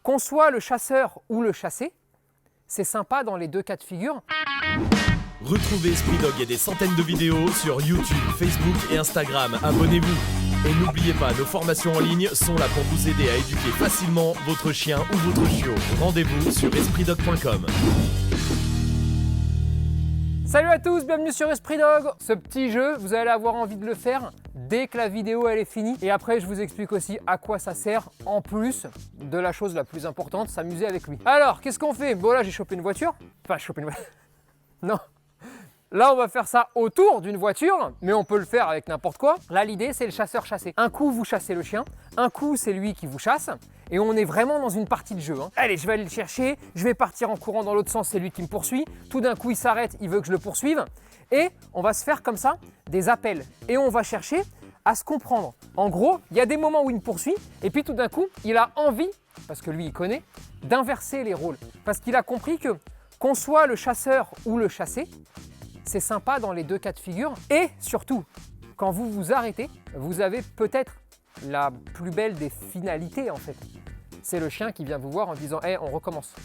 Qu'on soit le chasseur ou le chassé, c'est sympa dans les deux cas de figure. Retrouvez Esprit Dog et des centaines de vidéos sur YouTube, Facebook et Instagram. Abonnez-vous. Et n'oubliez pas, nos formations en ligne sont là pour vous aider à éduquer facilement votre chien ou votre chiot. Rendez-vous sur espritdog.com. Salut à tous, bienvenue sur Esprit Dog. Ce petit jeu, vous allez avoir envie de le faire dès que la vidéo elle est finie. Et après, je vous explique aussi à quoi ça sert, en plus de la chose la plus importante, s'amuser avec lui. Alors, qu'est-ce qu'on fait? Bon là, j'ai chopé une voiture. Enfin, j'ai chopé une voiture. Non. Là, on va faire ça autour d'une voiture, mais on peut le faire avec n'importe quoi. Là, l'idée, c'est le chasseur-chassé. Un coup, vous chassez le chien, un coup, c'est lui qui vous chasse, et on est vraiment dans une partie de jeu. Allez, je vais aller le chercher, je vais partir en courant dans l'autre sens, c'est lui qui me poursuit. Tout d'un coup, il s'arrête, il veut que je le poursuive, et on va se faire comme ça des appels, et on va chercher à se comprendre. En gros, il y a des moments où il me poursuit, et puis tout d'un coup, il a envie, parce que lui, il connaît, d'inverser les rôles. Parce qu'il a compris que, qu'on soit le chasseur ou le chassé, c'est sympa dans les deux cas de figure. Et surtout, quand vous vous arrêtez, vous avez peut-être la plus belle des finalités en fait. C'est le chien qui vient vous voir en disant « Hey, on recommence.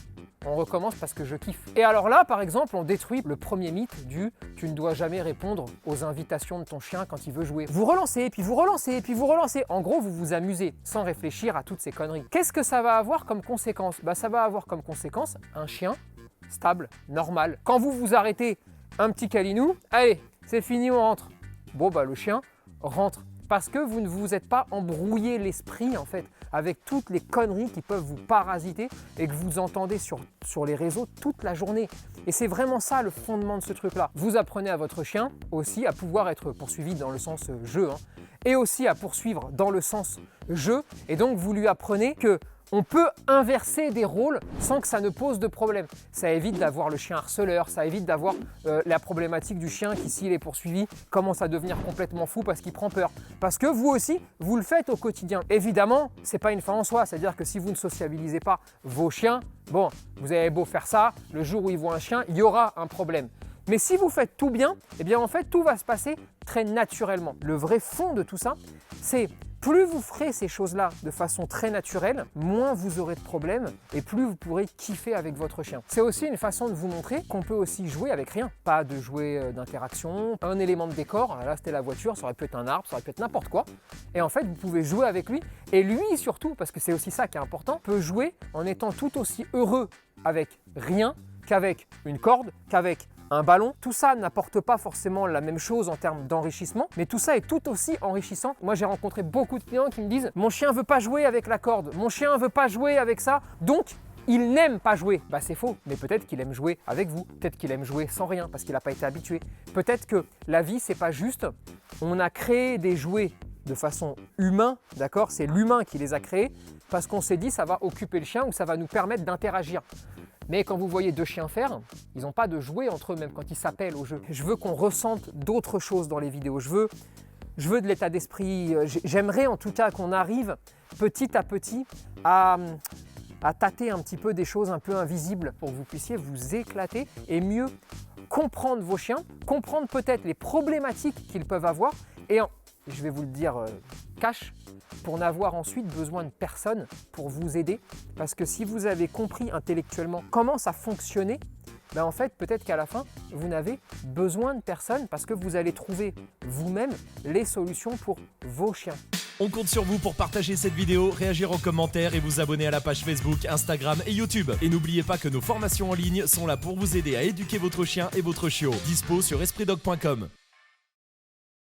On recommence parce que je kiffe. » Et alors là, par exemple, on détruit le premier mythe du « Tu ne dois jamais répondre aux invitations de ton chien quand il veut jouer. » Vous relancez, puis vous relancez, puis vous relancez. En gros, vous vous amusez sans réfléchir à toutes ces conneries. Qu'est-ce que ça va avoir comme conséquence? Ça va avoir comme conséquence un chien stable, normal. Quand vous vous arrêtez, un petit câlinou, allez, c'est fini, on rentre. Bon, le chien rentre. Parce que vous ne vous êtes pas embrouillé l'esprit, en fait, avec toutes les conneries qui peuvent vous parasiter et que vous entendez sur les réseaux toute la journée. Et c'est vraiment ça le fondement de ce truc-là. Vous apprenez à votre chien aussi à pouvoir être poursuivi dans le sens jeu, et aussi à poursuivre dans le sens jeu. Et donc, vous lui apprenez que on peut inverser des rôles sans que ça ne pose de problème. Ça évite d'avoir le chien harceleur, ça évite d'avoir la problématique du chien qui, s'il est poursuivi, commence à devenir complètement fou parce qu'il prend peur. Parce que vous aussi, vous le faites au quotidien. Évidemment, c'est pas une fin en soi, c'est-à-dire que si vous ne sociabilisez pas vos chiens, bon, vous avez beau faire ça, le jour où ils voient un chien, il y aura un problème. Mais si vous faites tout bien, eh bien en fait, tout va se passer très naturellement. Le vrai fond de tout ça, c'est plus vous ferez ces choses-là de façon très naturelle, moins vous aurez de problèmes et plus vous pourrez kiffer avec votre chien. C'est aussi une façon de vous montrer qu'on peut aussi jouer avec rien. Pas de jouer d'interaction, un élément de décor, là c'était la voiture, ça aurait pu être un arbre, ça aurait pu être n'importe quoi. Et en fait, vous pouvez jouer avec lui et lui surtout, parce que c'est aussi ça qui est important, peut jouer en étant tout aussi heureux avec rien qu'avec une corde, qu'avec un ballon. Tout ça n'apporte pas forcément la même chose en termes d'enrichissement, mais tout ça est tout aussi enrichissant. Moi, j'ai rencontré beaucoup de clients qui me disent « Mon chien ne veut pas jouer avec la corde, mon chien ne veut pas jouer avec ça, donc il n'aime pas jouer. » C'est faux, mais peut-être qu'il aime jouer avec vous, peut-être qu'il aime jouer sans rien parce qu'il n'a pas été habitué. Peut-être que la vie, c'est pas juste, on a créé des jouets de façon humaine, d'accord? C'est l'humain qui les a créés parce qu'on s'est dit ça va occuper le chien ou ça va nous permettre d'interagir. Mais quand vous voyez deux chiens faire, ils n'ont pas de jouer entre eux, même quand ils s'appellent au jeu. Je veux qu'on ressente d'autres choses dans les vidéos. Je veux de l'état d'esprit. J'aimerais en tout cas qu'on arrive petit à petit à tâter un petit peu des choses un peu invisibles pour que vous puissiez vous éclater et mieux comprendre vos chiens, comprendre peut-être les problématiques qu'ils peuvent avoir et je vais vous le dire cash, pour n'avoir ensuite besoin de personne pour vous aider. Parce que si vous avez compris intellectuellement comment ça fonctionnait, en fait, peut-être qu'à la fin, vous n'avez besoin de personne parce que vous allez trouver vous-même les solutions pour vos chiens. On compte sur vous pour partager cette vidéo, réagir en commentaire et vous abonner à la page Facebook, Instagram et YouTube. Et n'oubliez pas que nos formations en ligne sont là pour vous aider à éduquer votre chien et votre chiot. Dispo sur espritdog.com.